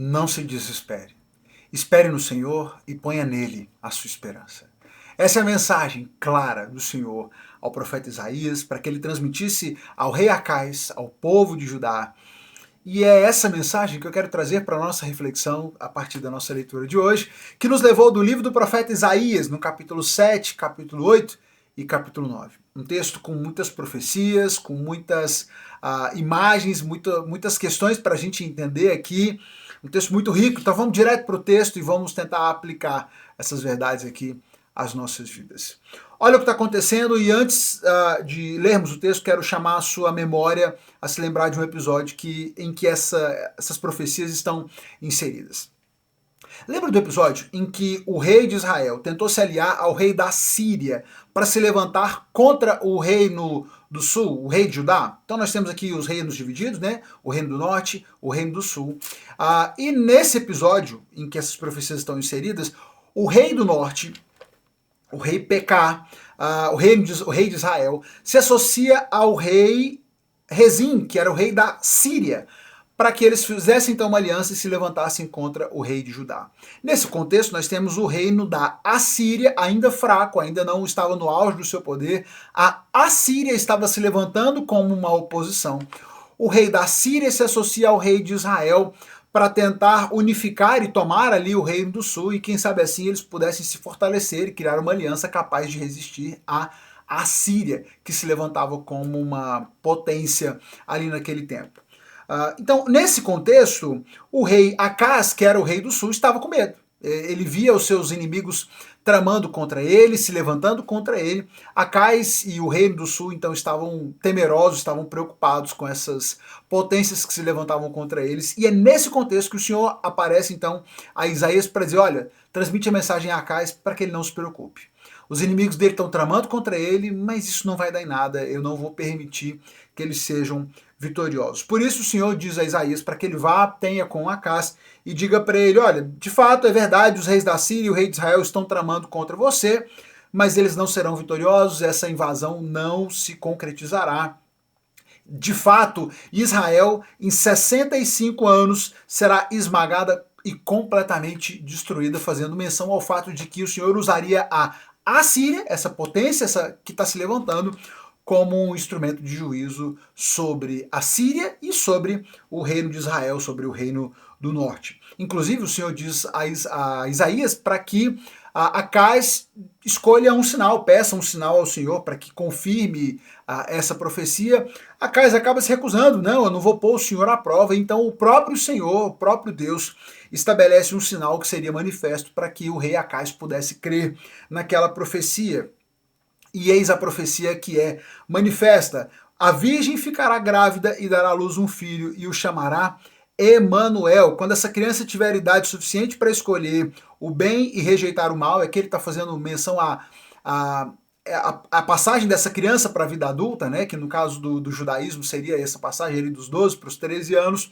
Não se desespere. Espere no Senhor e ponha nele a sua esperança. Essa é a mensagem clara do Senhor ao profeta Isaías para que ele transmitisse ao rei Acais, ao povo de Judá. E é essa mensagem que eu quero trazer para a nossa reflexão a partir da nossa leitura de hoje, que nos levou do livro do profeta Isaías, no capítulo 7, capítulo 8 e capítulo 9. Um texto com muitas profecias, com muitas imagens, muitas questões para a gente entender aqui. Um texto muito rico, então vamos direto para o texto e vamos tentar aplicar essas verdades aqui às nossas vidas. Olha o que está acontecendo e antes de lermos o texto, quero chamar a sua memória a se lembrar de um episódio em que essas profecias estão inseridas. Lembra do episódio em que o rei de Israel tentou se aliar ao rei da Síria para se levantar contra o reino do sul, o rei de Judá? Então nós temos aqui os reinos divididos, né? O reino do norte, o reino do sul. E nesse episódio em que essas profecias estão inseridas, o rei do norte, o rei Peká, o rei de Israel, se associa ao rei Rezim, que era o rei da Síria, para que eles fizessem então uma aliança e se levantassem contra o rei de Judá. Nesse contexto, nós temos o reino da Assíria, ainda fraco, ainda não estava no auge do seu poder. A Assíria estava se levantando como uma oposição. O rei da Síria se associa ao rei de Israel para tentar unificar e tomar ali o reino do sul, e quem sabe assim eles pudessem se fortalecer e criar uma aliança capaz de resistir à Assíria, que se levantava como uma potência ali naquele tempo. Então, nesse contexto, o rei Acás, que era o rei do sul, estava com medo. Ele via os seus inimigos tramando contra ele, se levantando contra ele. Acás e o reino do sul, então, estavam temerosos, estavam preocupados com essas potências que se levantavam contra eles. E é nesse contexto que o Senhor aparece, então, a Isaías para dizer, olha, transmite a mensagem a Acás para que ele não se preocupe. Os inimigos dele estão tramando contra ele, mas isso não vai dar em nada, eu não vou permitir que eles sejam vitoriosos. Por isso o Senhor diz a Isaías para que ele vá, tenha com Acás e diga para ele, olha, de fato é verdade, os reis da Síria e o rei de Israel estão tramando contra você, mas eles não serão vitoriosos, essa invasão não se concretizará. De fato, Israel, em 65 anos, será esmagada e completamente destruída, fazendo menção ao fato de que o Senhor usaria a Assíria, essa potência que está se levantando, como um instrumento de juízo sobre a Síria e sobre o reino de Israel, sobre o reino do norte. Inclusive, o Senhor diz a Isaías para que Acás escolha um sinal, peça um sinal ao Senhor para que confirme essa profecia. Acás acaba se recusando, não, eu não vou pôr o Senhor à prova. Então o próprio Senhor, o próprio Deus, estabelece um sinal que seria manifesto para que o rei Acás pudesse crer naquela profecia. E eis a profecia que é manifesta. A virgem ficará grávida e dará à luz um filho e o chamará Emanuel. Quando essa criança tiver idade suficiente para escolher o bem e rejeitar o mal, é que ele está fazendo menção a passagem dessa criança para a vida adulta, né, que no caso do judaísmo seria essa passagem ali dos 12 para os 13 anos.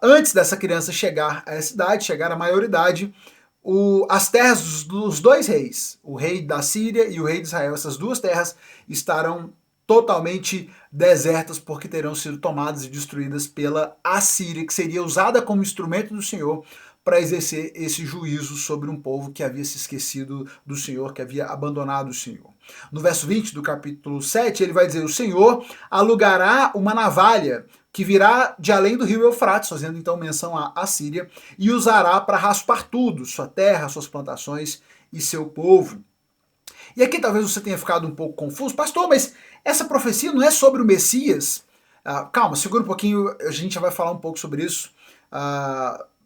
Antes dessa criança chegar a essa idade, chegar à maioridade, as terras dos dois reis, o rei da Síria e o rei de Israel, essas duas terras estarão totalmente desertas porque terão sido tomadas e destruídas pela Assíria, que seria usada como instrumento do Senhor para exercer esse juízo sobre um povo que havia se esquecido do Senhor, que havia abandonado o Senhor. No verso 20 do capítulo 7, ele vai dizer, o Senhor alugará uma navalha que virá de além do rio Eufrates, fazendo então menção à Assíria, e usará para raspar tudo, sua terra, suas plantações e seu povo. E aqui talvez você tenha ficado um pouco confuso, pastor, mas essa profecia não é sobre o Messias? Calma, segura um pouquinho, a gente já vai falar um pouco sobre isso.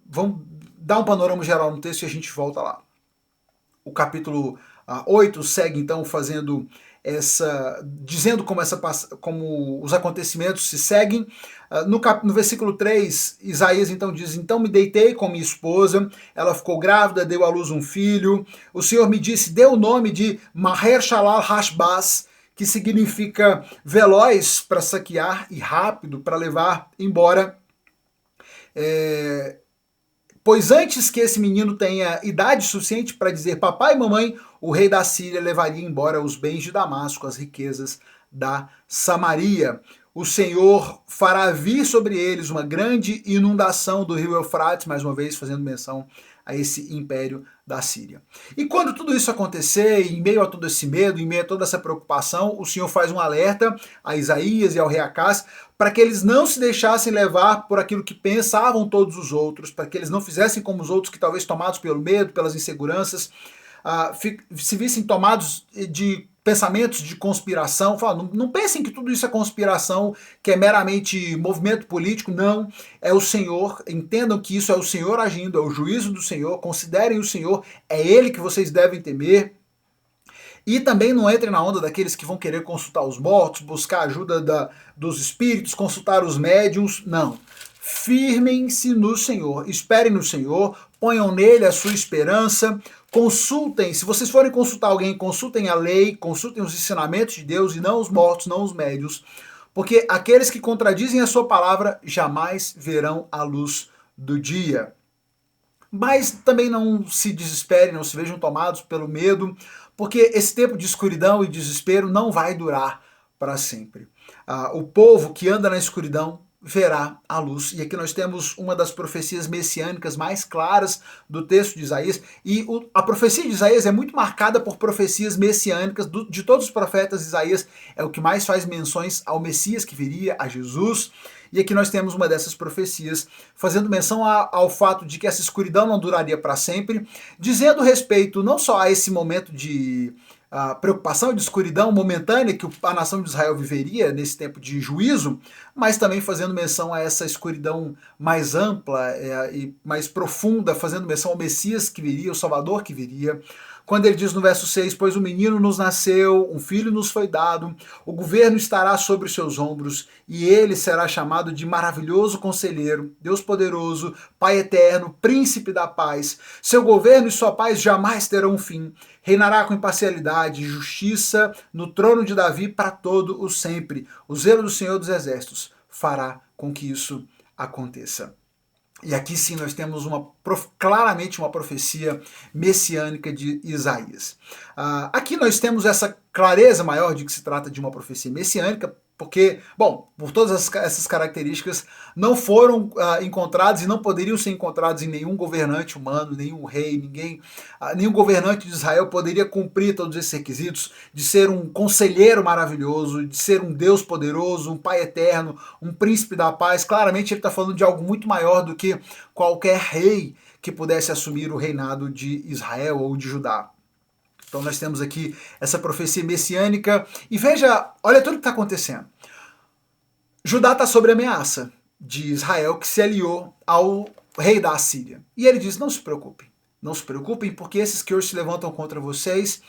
Vamos dar um panorama geral no texto e a gente volta lá. O capítulo 8 segue então fazendo dizendo como os acontecimentos se seguem. No versículo 3, Isaías então diz, então me deitei com minha esposa, ela ficou grávida, deu à luz um filho, o Senhor me disse, dê o nome de Maher Shalal Hashbaz, que significa veloz para saquear e rápido para levar embora. Pois antes que esse menino tenha idade suficiente para dizer papai e mamãe, o rei da Síria levaria embora os bens de Damasco, as riquezas da Samaria. o Senhor fará vir sobre eles uma grande inundação do rio Eufrates, mais uma vez fazendo menção a esse império da Síria. E quando tudo isso acontecer, em meio a todo esse medo, em meio a toda essa preocupação, o Senhor faz um alerta a Isaías e ao rei Acás para que eles não se deixassem levar por aquilo que pensavam todos os outros, para que eles não fizessem como os outros que talvez tomados pelo medo, pelas inseguranças, se vissem tomados de pensamentos de conspiração. Fala, não pensem que tudo isso é conspiração, que é meramente movimento político. Não, é o Senhor. Entendam que isso é o Senhor agindo, é o juízo do Senhor. Considerem o Senhor, é Ele que vocês devem temer. E também não entrem na onda daqueles que vão querer consultar os mortos, buscar ajuda dos espíritos, consultar os médiuns. Não. Firmem-se no Senhor, esperem no Senhor, ponham nele a sua esperança, consultem, se vocês forem consultar alguém, consultem a lei, consultem os ensinamentos de Deus e não os mortos, não os médios, porque aqueles que contradizem a sua palavra jamais verão a luz do dia. Mas também não se desesperem, não se vejam tomados pelo medo, porque esse tempo de escuridão e desespero não vai durar para sempre. O povo que anda na escuridão verá a luz. E aqui nós temos uma das profecias messiânicas mais claras do texto de Isaías. E a profecia de Isaías é muito marcada por profecias messiânicas. De todos os profetas, Isaías é o que mais faz menções ao Messias que viria, a Jesus. E aqui nós temos uma dessas profecias fazendo menção ao fato de que essa escuridão não duraria para sempre, dizendo respeito não só a esse momento de preocupação e de escuridão momentânea que a nação de Israel viveria nesse tempo de juízo, mas também fazendo menção a essa escuridão mais ampla e mais profunda, fazendo menção ao Messias que viria, o Salvador que viria. Quando ele diz no verso 6, pois um menino nos nasceu, um filho nos foi dado, o governo estará sobre os seus ombros, e ele será chamado de maravilhoso conselheiro, Deus poderoso, Pai eterno, príncipe da paz. Seu governo e sua paz jamais terão fim. Reinará com imparcialidade e justiça no trono de Davi para todo o sempre. O zelo do Senhor dos Exércitos fará com que isso aconteça. E aqui sim nós temos claramente uma profecia messiânica de Isaías. Aqui nós temos essa clareza maior de que se trata de uma profecia messiânica, porque, bom, por todas essas características, não foram encontrados e não poderiam ser encontrados em nenhum governante humano, nenhum rei, nenhum governante de Israel poderia cumprir todos esses requisitos de ser um conselheiro maravilhoso, de ser um Deus poderoso, um Pai eterno, um príncipe da paz. Claramente ele está falando de algo muito maior do que qualquer rei que pudesse assumir o reinado de Israel ou de Judá. Então nós temos aqui essa profecia messiânica e veja, olha tudo que está acontecendo. Judá está sob ameaça de Israel que se aliou ao rei da Assíria. E ele diz, não se preocupem porque esses que hoje se levantam contra vocês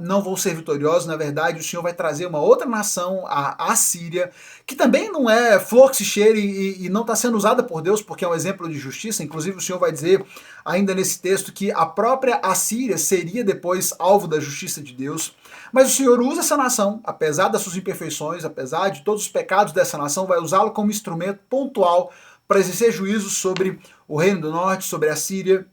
não vão ser vitoriosos. Na verdade, o Senhor vai trazer uma outra nação, a Assíria, que também não é flor que se cheire e não está sendo usada por Deus porque é um exemplo de justiça. Inclusive o Senhor vai dizer ainda nesse texto que a própria Assíria seria depois alvo da justiça de Deus. Mas o Senhor usa essa nação, apesar das suas imperfeições, apesar de todos os pecados dessa nação, vai usá-lo como instrumento pontual para exercer juízo sobre o reino do norte, sobre a Síria.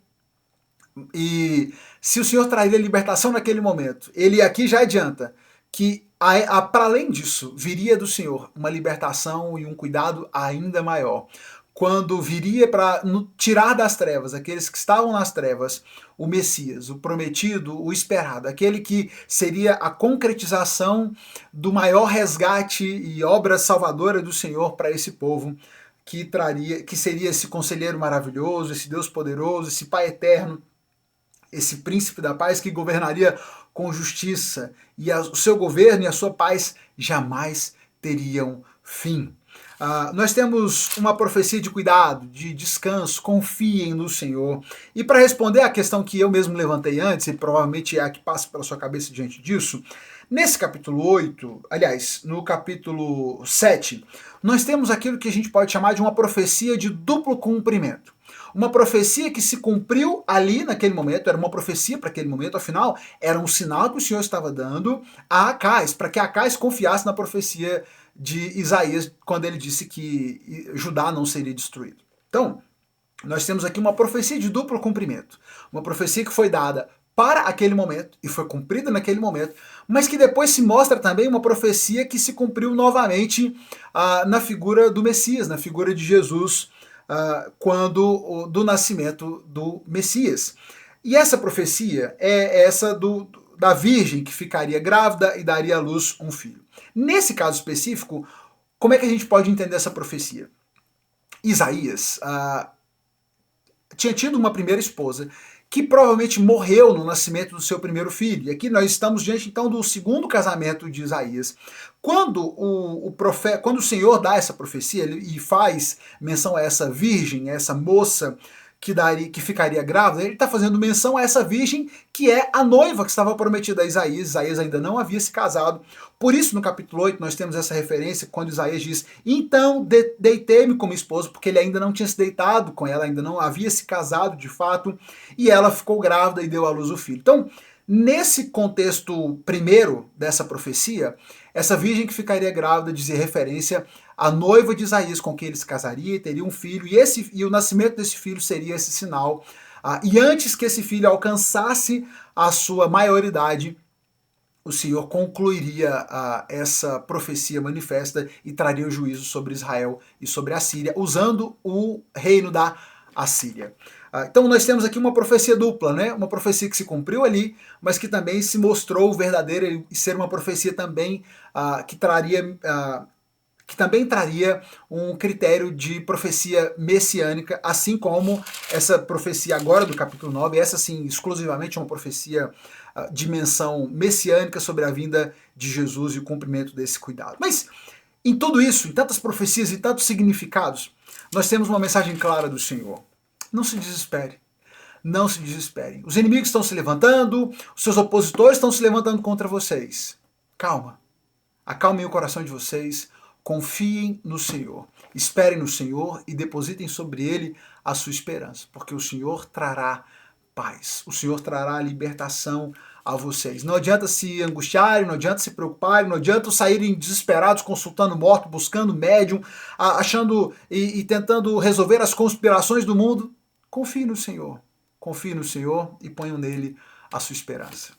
E se o Senhor traria libertação naquele momento, ele aqui já adianta que, para além disso, viria do Senhor uma libertação e um cuidado ainda maior. Quando viria para tirar das trevas aqueles que estavam nas trevas, o Messias, o prometido, o esperado, aquele que seria a concretização do maior resgate e obra salvadora do Senhor para esse povo, que seria esse conselheiro maravilhoso, esse Deus poderoso, esse Pai eterno, esse príncipe da paz que governaria com justiça, e o seu governo e a sua paz jamais teriam fim. Nós temos uma profecia de cuidado, de descanso, confiem no Senhor. E para responder à questão que eu mesmo levantei antes, e provavelmente é a que passa pela sua cabeça diante disso, nesse capítulo 8, aliás, no capítulo 7, nós temos aquilo que a gente pode chamar de uma profecia de duplo cumprimento. Uma profecia que se cumpriu ali naquele momento, era uma profecia para aquele momento, afinal, era um sinal que o Senhor estava dando a Acais, para que Acais confiasse na profecia de Isaías, quando ele disse que Judá não seria destruído. Então, nós temos aqui uma profecia de duplo cumprimento, uma profecia que foi dada para aquele momento, e foi cumprida naquele momento, mas que depois se mostra também uma profecia que se cumpriu novamente na figura do Messias, na figura de Jesus, quando do nascimento do Messias. E essa profecia é essa da virgem que ficaria grávida e daria à luz um filho. Nesse caso específico, como é que a gente pode entender essa profecia? Isaías tinha tido uma primeira esposa que provavelmente morreu no nascimento do seu primeiro filho. E aqui nós estamos diante então do segundo casamento de Isaías. Quando quando o Senhor dá essa profecia e faz menção a essa virgem, a essa moça que ficaria grávida, ele está fazendo menção a essa virgem que é a noiva que estava prometida a Isaías. Isaías ainda não havia se casado. Por isso, no capítulo 8, nós temos essa referência quando Isaías diz: então deitei-me como esposo, porque ele ainda não tinha se deitado com ela, ainda não havia se casado de fato, e ela ficou grávida e deu à luz o filho. Então, nesse contexto primeiro dessa profecia, essa virgem que ficaria grávida dizia referência à noiva de Isaías, com quem ele se casaria e teria um filho, e o nascimento desse filho seria esse sinal. E antes que esse filho alcançasse a sua maioridade, o Senhor concluiria essa profecia manifesta e traria o juízo sobre Israel e sobre a Síria, usando o reino da Assíria. Então nós temos aqui uma profecia dupla, né? Uma profecia que se cumpriu ali, mas que também se mostrou verdadeira e ser uma profecia também que também traria um critério de profecia messiânica, assim como essa profecia agora do capítulo 9, essa sim exclusivamente é uma profecia de menção messiânica sobre a vinda de Jesus e o cumprimento desse cuidado. Mas em tudo isso, em tantas profecias e tantos significados, nós temos uma mensagem clara do Senhor. Não se desespere. Não se desesperem. Os inimigos estão se levantando, os seus opositores estão se levantando contra vocês. Calma. Acalmem o coração de vocês. Confiem no Senhor. Esperem no Senhor e depositem sobre Ele a sua esperança, porque o Senhor trará paz. O Senhor trará libertação a vocês. Não adianta se angustiarem, não adianta se preocuparem, não adianta saírem desesperados, consultando morto, buscando médium, achando e tentando resolver as conspirações do mundo. Confie no Senhor. Confie no Senhor e ponham nele a sua esperança.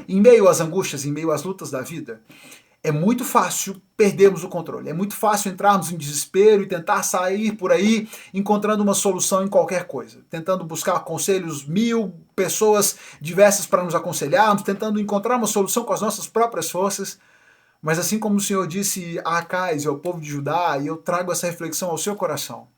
Em meio às angústias, em meio às lutas da vida, é muito fácil perdermos o controle. É muito fácil entrarmos em desespero e tentar sair por aí encontrando uma solução em qualquer coisa. Tentando buscar conselhos, 1000 pessoas diversas para nos aconselharmos, tentando encontrar uma solução com as nossas próprias forças. Mas assim como o Senhor disse a Acais e ao povo de Judá, e eu trago essa reflexão ao seu coração,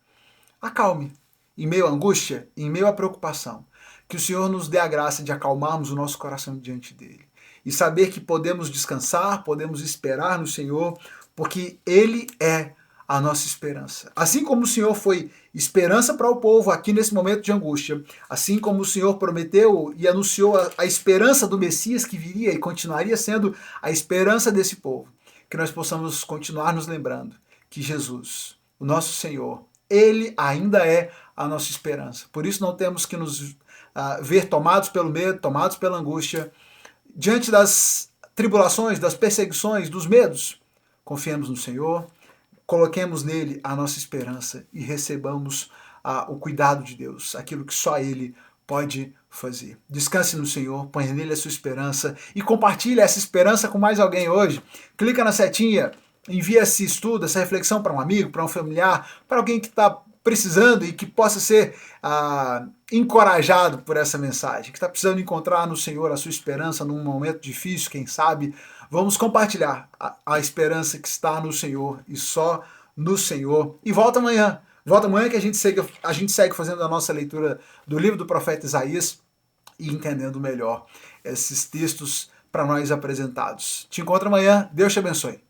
acalme. Em meio à angústia, em meio à preocupação, que o Senhor nos dê a graça de acalmarmos o nosso coração diante dele. E saber que podemos descansar, podemos esperar no Senhor, porque Ele é a nossa esperança. Assim como o Senhor foi esperança para o povo aqui nesse momento de angústia, assim como o Senhor prometeu e anunciou a esperança do Messias que viria e continuaria sendo a esperança desse povo, que nós possamos continuar nos lembrando que Jesus, o nosso Senhor, Ele ainda é a nossa esperança. Por isso não temos que nos ver tomados pelo medo, tomados pela angústia, diante das tribulações, das perseguições, dos medos. Confiemos no Senhor, coloquemos nele a nossa esperança e recebamos o cuidado de Deus, aquilo que só Ele pode fazer. Descanse no Senhor, ponha nele a sua esperança e compartilhe essa esperança com mais alguém hoje. Clica na setinha, envia esse estudo, essa reflexão para um amigo, para um familiar, para alguém que está precisando e que possa ser encorajado por essa mensagem, que está precisando encontrar no Senhor a sua esperança num momento difícil, quem sabe. Vamos compartilhar a esperança que está no Senhor e só no Senhor. E volta amanhã. Volta amanhã que a gente segue fazendo a nossa leitura do livro do profeta Isaías e entendendo melhor esses textos para nós apresentados. Te encontro amanhã. Deus te abençoe.